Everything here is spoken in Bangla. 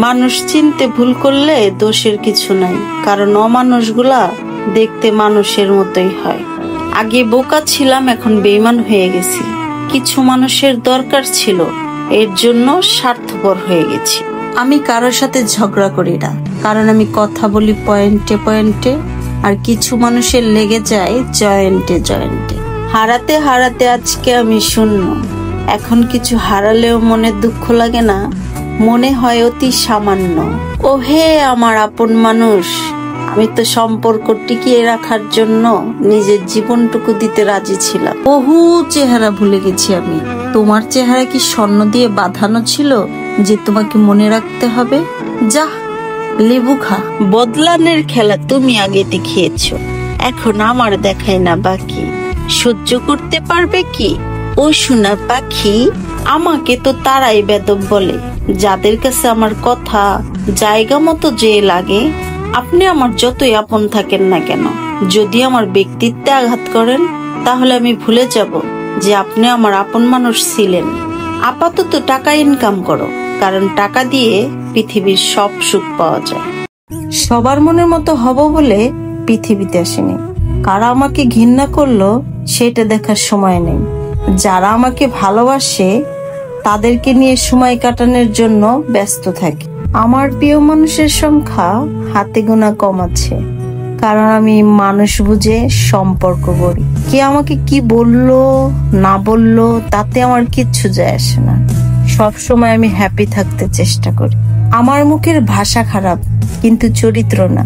মানুষ চিনতে ভুল করলে দোষের কিছু নাই, কারণ অমানুষগুলা দেখতে মানুষের মতোই হয়। আগে বোকা ছিলাম, এখন বেঈমান হয়ে গেছি। কিছু মানুষের দরকার ছিল, এর জন্য স্বার্থপর হয়ে গেছি। আমি কারোর সাথে ঝগড়া করি না, কারণ আমি কথা বলি পয়েন্টে পয়েন্টে, আর কিছু মানুষের লেগে যায় জয়েন্টে জয়েন্টে। হারাতে হারাতে আজকে আমি শূন্য। এখন কিছু হারালেও মনে দুঃখ লাগে না, মনে হয় অতি সামান্য। ও হে আমার আপন মানুষ, আমি তো সম্পর্ক টিকিয়ে রাখার জন্য নিজের জীবনটুকু দিতে রাজি ছিলাম। বহু চেহারা ভুলে গেছি আমি। তোমার চেহারা কি স্বর্ণ দিয়ে বাঁধানো ছিল যে তোমাকে মনে রাখতে হবে? যা লেবু খা। বদলানের খেলা তুমি আগে দেখিয়েছো, এখন আমার দেখাই না বাকি। সহ্য করতে পারবে কি ও সোনা পাখি? আমাকে তো তারাই বেদব বলে যাদের কাছে আমার কথা জায়গা মতো যে লাগে। আপনি আমার যতই আপন থাকেন না কেন, যদি আমার ব্যক্তিত্বে আঘাত করেন, তাহলে আমি ভুলে যাব যে আপনি আমার আপন মানুষ ছিলেন। আপাতত টাকা ইনকাম করো, কারণ টাকা দিয়ে পৃথিবীর সব সুখ পাওয়া যায়। সবার মনের মতো হব বলে পৃথিবীতে আসেনি। কারা আমাকে ঘৃণা করলো সেটা দেখার সময় নেই। যারা আমাকে ভালোবাসে তাদেরকে নিয়ে সময় কাটানোর জন্য ব্যস্ত থাকি। আমার প্রিয় মানুষের সংখ্যা হাতে গোনা কম আছে, কারণ আমি মানুষ বুঝে সম্পর্ক করি। কে আমাকে কি বললো না বললো তাতে আমার কিচ্ছু যায় আসে না। সব সময় আমি হ্যাপি থাকতে চেষ্টা করি। আমার মুখের ভাষা খারাপ, কিন্তু চরিত্র না।